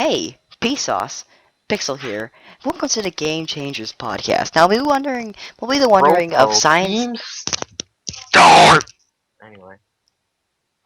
Hey, Sauce, Pixel here. Welcome to the Game Changers podcast. Now, we'll be the wondering of Ropo science. Team Start! Anyway,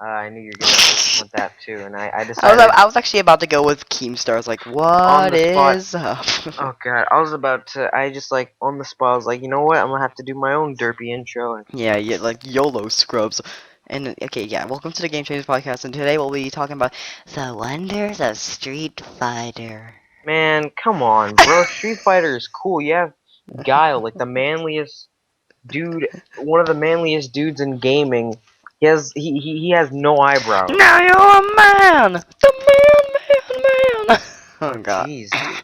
I knew you were gonna want that too, and I decided I was actually about to go with Keemstar. Like, on what the spot. is up? Oh god, I was about to. I just like on the spot. I was like, you know what? I'm gonna have to do my own derpy intro. Yeah, like YOLO scrubs. And okay, yeah, welcome to the Game Changers podcast. And today we'll be talking about the wonders of Street Fighter. Man, come on, bro. Street Fighter is cool. You have Guile, like the manliest dude, one of the manliest dudes in gaming. He has no eyebrows. Now you're a man, the man. Oh Oh god, jeez. my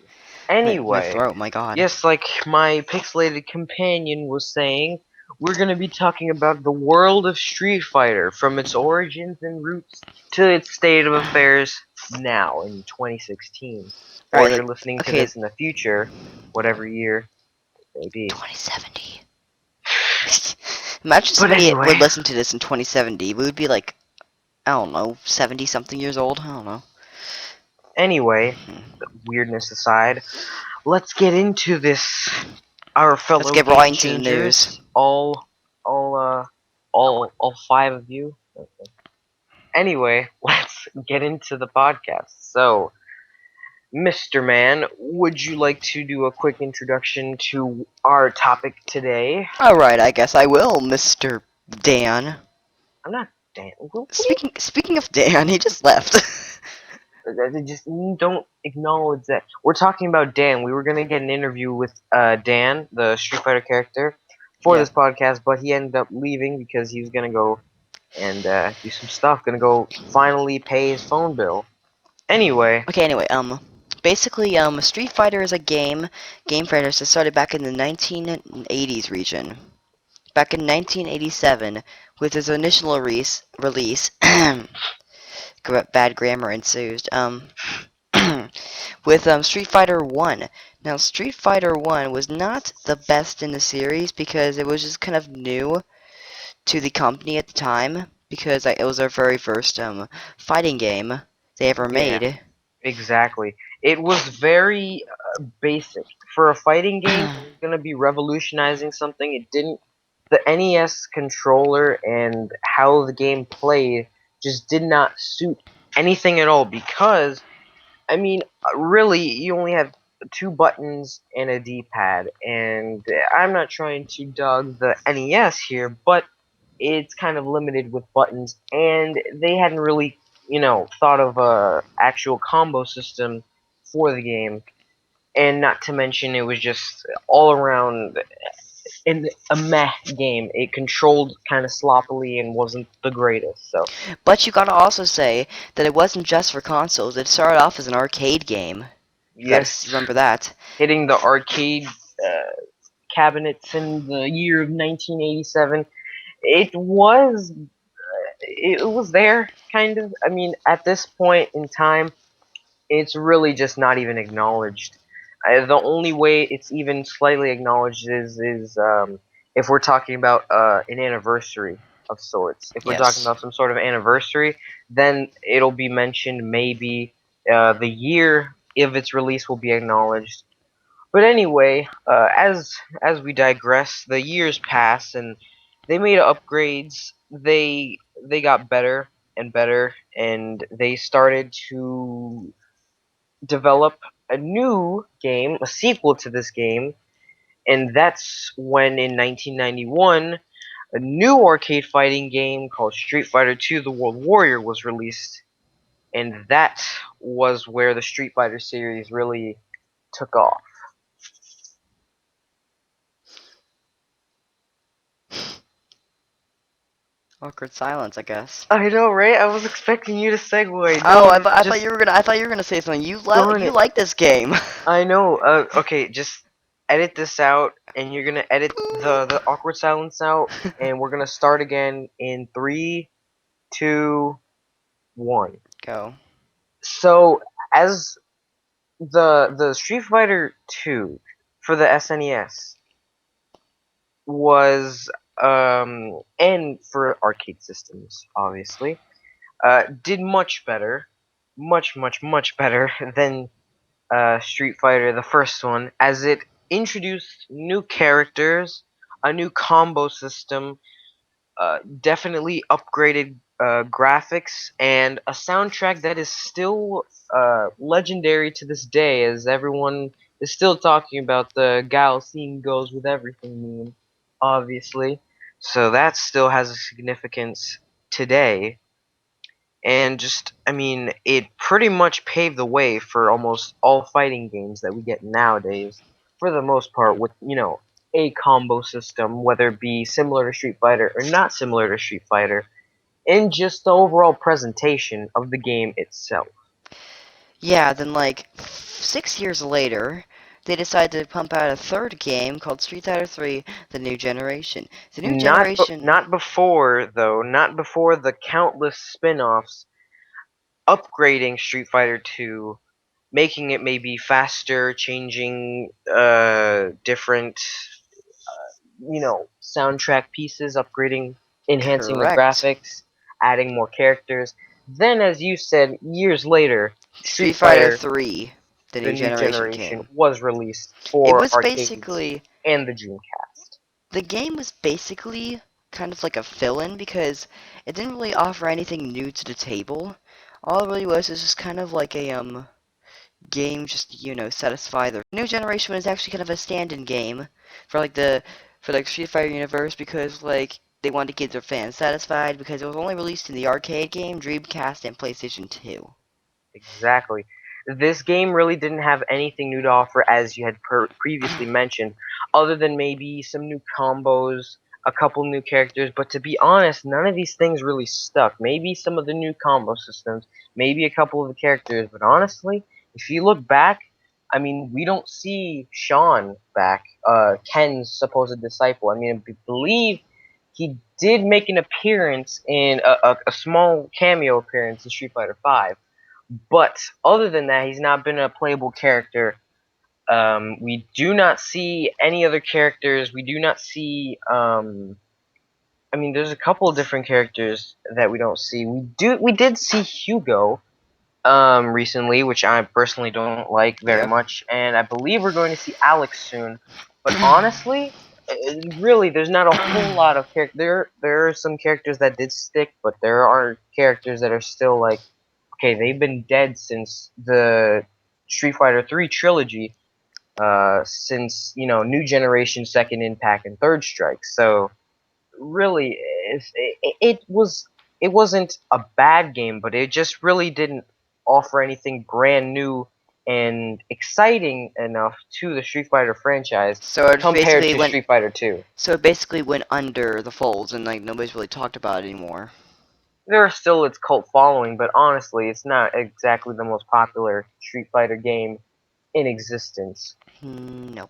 Anyway. throat, my god. Yes, like my pixelated companion was saying, we're going to be talking about the world of Street Fighter from its origins and roots to its state of affairs now in 2016. All Or right, if you're like listening to okay, this in the future, whatever year it may be. 2070. Imagine But somebody would anyway, listen to this in 2070. We would be like, I don't know, 70 something years old. I don't know. anyway, weirdness aside, let's get into this. Our Let's fellow get right game into the news. changers, all, all five of you. Okay. Anyway, let's get into the podcast. So, Mr. Man, would you like to do a quick introduction to our topic today? All right, I guess I will, Mr. Dan. I'm not Dan. Speaking of Dan, he just left. Just don't acknowledge that. We're talking about Dan. We were gonna get an interview with Dan, the Street Fighter character, for Yeah. this podcast, but he ended up leaving because he was gonna go and do some stuff. Gonna go finally pay his phone bill. Anyway, Okay, anyway, basically, Street Fighter is a game franchise that started back in the 1980s region. Back in 1987, with its initial release, bad grammar ensued. With Street Fighter 1. Now, Street Fighter 1 was not the best in the series because it was just kind of new to the company at the time because it was their very first fighting game they ever yeah. made. Exactly. It was very basic. For a fighting game, it was going to be revolutionizing something. It didn't. The NES controller and how the game played just did not suit anything at all because, I mean, really, you only have two buttons and a D-pad. And I'm not trying to dog the NES here, but it's kind of limited with buttons, and they hadn't really, thought of a actual combo system for the game, and not to mention it was just all around in a meh game. It controlled kind of sloppily and wasn't the greatest. So But you gotta also say that it wasn't just for consoles. It started off as an arcade game. You gotta yes, remember that. hitting the arcade cabinets in the year of 1987, it was there kind of. I mean, at this point in time, it's really just not even acknowledged. The only way it's even slightly acknowledged is if we're talking about an anniversary of sorts. If we're talking Yes. about some sort of anniversary, then it'll be mentioned. Maybe the year of its release will be acknowledged. But anyway, as we digress, the years pass and they made upgrades. They got better and better, and they started to develop a new game, a sequel to this game, and that's when in 1991 a new arcade fighting game called Street Fighter II: The World Warrior was released, and that was where the Street Fighter series really took off. Awkward silence, I guess. I know, right? I was expecting you to segue. Oh, No, I thought just you were gonna. I thought you were gonna say something. darn You it. like this game. I know. Okay, just edit this out, and you're gonna edit the awkward silence out, and we're gonna start again in 3, 2, 1. Go. So as the Street Fighter 2 for the SNES was and for arcade systems obviously did much better, much, much, much better than Street Fighter, the first one, as it introduced new characters, a new combo system, definitely upgraded graphics, and a soundtrack that is still legendary to this day, as everyone is still talking about the Gal scene goes with everything meme, obviously. So that still has a significance today. And just, I mean, it pretty much paved the way for almost all fighting games that we get nowadays, for the most part, with, a combo system, whether it be similar to Street Fighter or not similar to Street Fighter, and just the overall presentation of the game itself. Yeah, then like 6 years later, they decided to pump out a third game called Street Fighter 3: The New Generation. The New Generation. Not before, though, not before the countless spin-offs upgrading Street Fighter 2, making it maybe faster, changing different soundtrack pieces, upgrading, enhancing the Correct. graphics, adding more characters. Then, as you said, years later, Street Street Fighter Fighter: 3: The The New New Generation Generation came. was released It for was arcades basically and the Dreamcast. the game was basically kind of like a fill-in because it didn't really offer anything new to the table. All it really was just kind of like a game just satisfy the New Generation was actually kind of a stand-in game for like the for like Street Fighter universe because like they wanted to keep their fans satisfied because it was only released in the arcade game, Dreamcast, and PlayStation 2. Exactly. This game really didn't have anything new to offer, as you had previously mentioned, other than maybe some new combos, a couple new characters. But to be honest, none of these things really stuck. Maybe some of the new combo systems, maybe a couple of the characters. But honestly, if you look back, I mean, we don't see Sean back, Ken's supposed disciple. I mean, I believe he did make an appearance in a small cameo appearance in Street Fighter V, but other than that, he's not been a playable character. We do not see any other characters. We do not see. I mean, there's a couple of different characters that we don't see. We did see Hugo recently, which I personally don't like very Yeah. much, and I believe we're going to see Alex soon. But honestly, really, there's not a whole lot of character. There are some characters that did stick, but there are characters that are still like, okay, they've been dead since the Street Fighter 3 trilogy, since New Generation, Second Impact, and Third Strike. So really, it wasn't a bad game, but it just really didn't offer anything brand new and exciting enough to the Street Fighter franchise So it compared basically to went Street Fighter 2. so it basically went under the folds and like nobody's really talked about it anymore. There is still its cult following, but honestly, it's not exactly the most popular Street Fighter game in existence. No.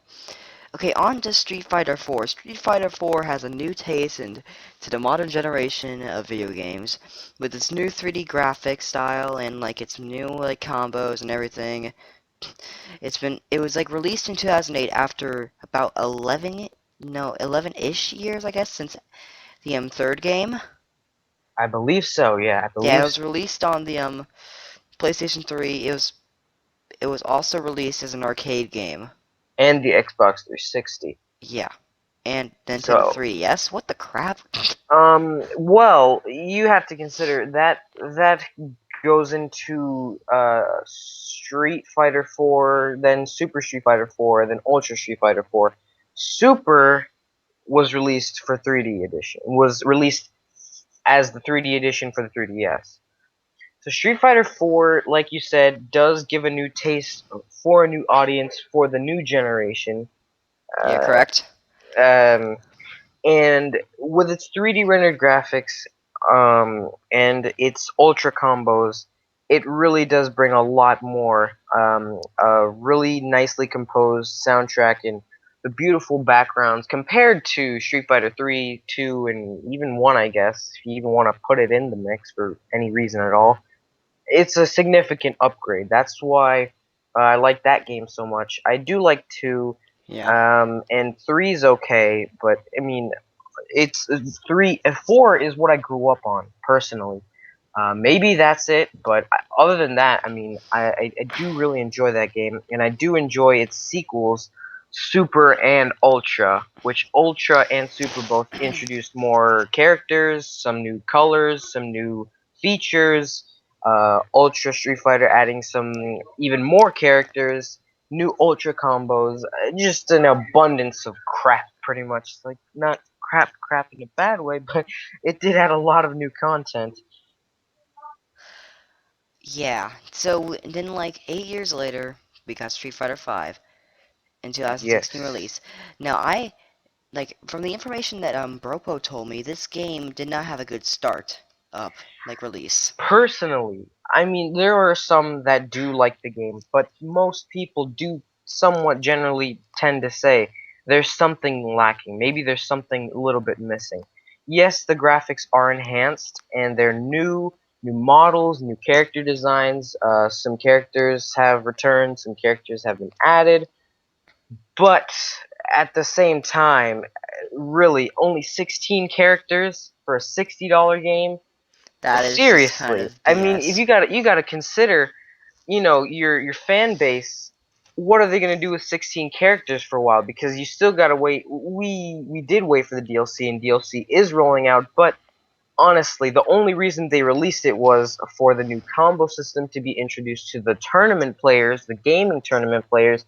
Okay, on to Street Fighter 4. Street Fighter 4 has a new taste to the modern generation of video games with its new 3D graphics style and like its new like combos and everything. It was like released in 2008 after about 11-ish years I guess since the third game. I believe so, yeah, I Yeah, it believe was so. released on the PlayStation 3. It was also released as an arcade game. And the Xbox 360. Yeah. And Nintendo So, 3DS. What the crap? well, you have to consider that goes into Street Fighter 4, then Super Street Fighter 4, then Ultra Street Fighter 4. Super was released for 3D edition. Was released as the 3D edition for the 3DS. So Street Fighter 4, like you said, does give a new taste for a new audience for the new generation. Yeah, Uh, correct. um, and with its 3D rendered graphics, and its ultra combos, it really does bring a lot more. A really nicely composed soundtrack and the beautiful backgrounds compared to Street Fighter 3, 2, and even 1, I guess, if you even want to put it in the mix for any reason at all. It's a significant upgrade. That's why I like that game so much. I do like 2, Yeah. and 3 is okay, but I mean, it's 3 and 4 is what I grew up on personally. Maybe that's it, but other than that, I mean, I do really enjoy that game, and I do enjoy its sequels, Super and Ultra, which Ultra and Super both introduced more characters, some new colors, some new features. Ultra Street Fighter adding some even more characters, new Ultra combos, just an abundance of crap, pretty much. Like, not crap in a bad way, but it did add a lot of new content. Yeah. So then, like 8 years later, we got Street Fighter V in 2016 Yes. release. Now, I like from the information that Bropo told me, this game did not have a good start up like release. Personally, I mean, there are some that do like the game, but most people do somewhat generally tend to say there's something lacking. Maybe there's something a little bit missing. Yes, the graphics are enhanced and they're new models, new character designs. Some characters have returned, some characters have been added, but at the same time, really, only 16 characters for a $60 game. That is just kind Seriously, of I mean, if BS. you gotta consider, your fan base. What are they gonna do with 16 characters for a while? Because you still gotta wait. We did wait for the DLC, and DLC is rolling out. But honestly, the only reason they released it was for the new combo system to be introduced to the tournament players, the gaming tournament players,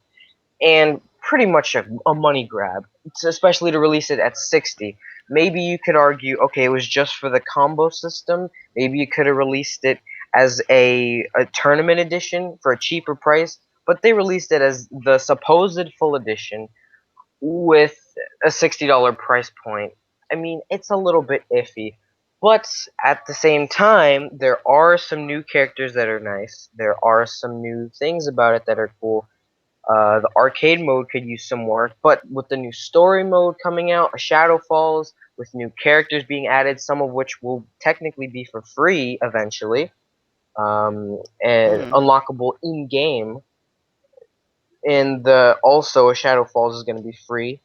and pretty much a money grab, especially to release it at 60. Maybe you could argue, okay, it was just for the combo system. Maybe you could have released it as a tournament edition for a cheaper price, but they released it as the supposed full edition with a $60 price point. I mean, it's a little bit iffy. But at the same time, there are some new characters that are nice. There are some new things about it that are cool. The arcade mode could use some work, but with the new story mode coming out, a Shadow Falls, with new characters being added, some of which will technically be for free eventually, and Hmm. unlockable in game, and also a Shadow Falls is going to be free,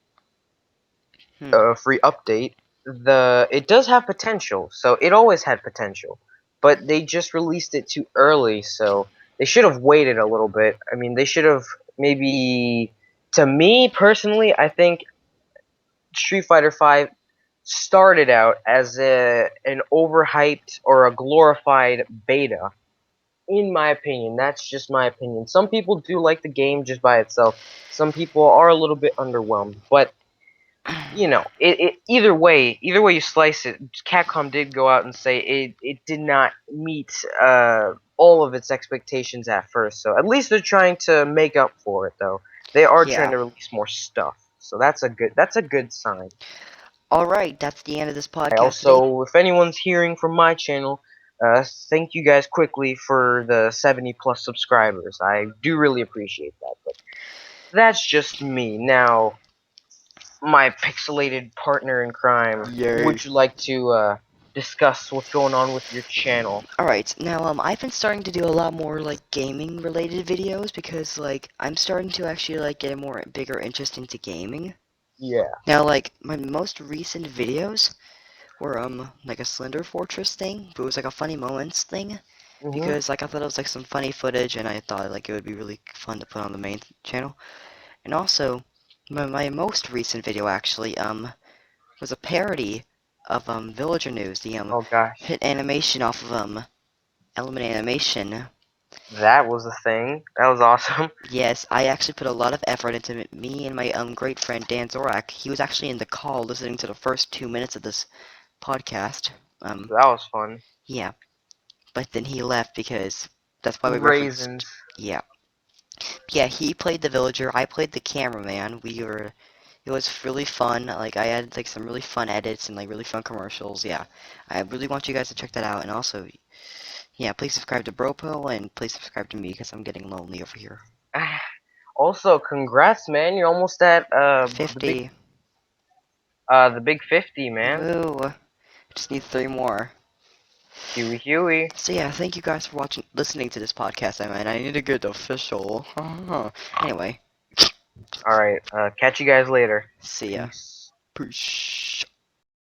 Hmm. a free update. It does have potential, so it always had potential, but they just released it too early, so they should have waited a little bit. I mean, they should have maybe. To me personally, I think Street Fighter V started out as an overhyped or a glorified beta. In my opinion, that's just my opinion. Some people do like the game just by itself. Some people are a little bit underwhelmed, but either way you slice it, Capcom did go out and say it did not meet all of its expectations at first. So at least they're trying to make up for it, though. They are trying Yeah. to release more stuff. So that's a good sign. Alright, that's the end of this I podcast today. also, if anyone's hearing from my channel, thank you guys quickly for the 70 plus subscribers. I do really appreciate that. But that's just me. Now, my pixelated partner in crime, Yay. would you like to discuss what's going on with your channel? Alright, now I've been starting to do a lot more like gaming related videos because like I'm starting to actually like get a more bigger interest into gaming. Yeah. Now like my most recent videos were like a Slender Fortress thing, but it was like a funny moments thing Mhm. because like I thought it was like some funny footage and I thought like it would be really fun to put on the main channel. And also my most recent video actually was a parody of Villager News, the Oh gosh, hit animation off of Element Animation. that was a thing. That was awesome. Yes, I actually put a lot of effort into it. Me and my great friend Dan Zorak. He was actually in the call listening to the first 2 minutes of this podcast. Um, That was fun. yeah, but then he left because that's why we Raisins. referenced. Yeah, yeah. He played the villager. I played the cameraman. We were. It was really fun. Like I had like some really fun edits and like really fun commercials. Yeah, I really want you guys to check that out. And also, yeah, please subscribe to Bropo and please subscribe to me because I'm getting lonely over here. Also, congrats, man. You're almost at the big 50. the big 50, man. Woo! Just need 3 more. Huey Huey. So yeah, thank you guys for watching, listening to this podcast. I mean, I need to get official. Anyway, All right. Catch you guys later. see ya. Peace. Peace.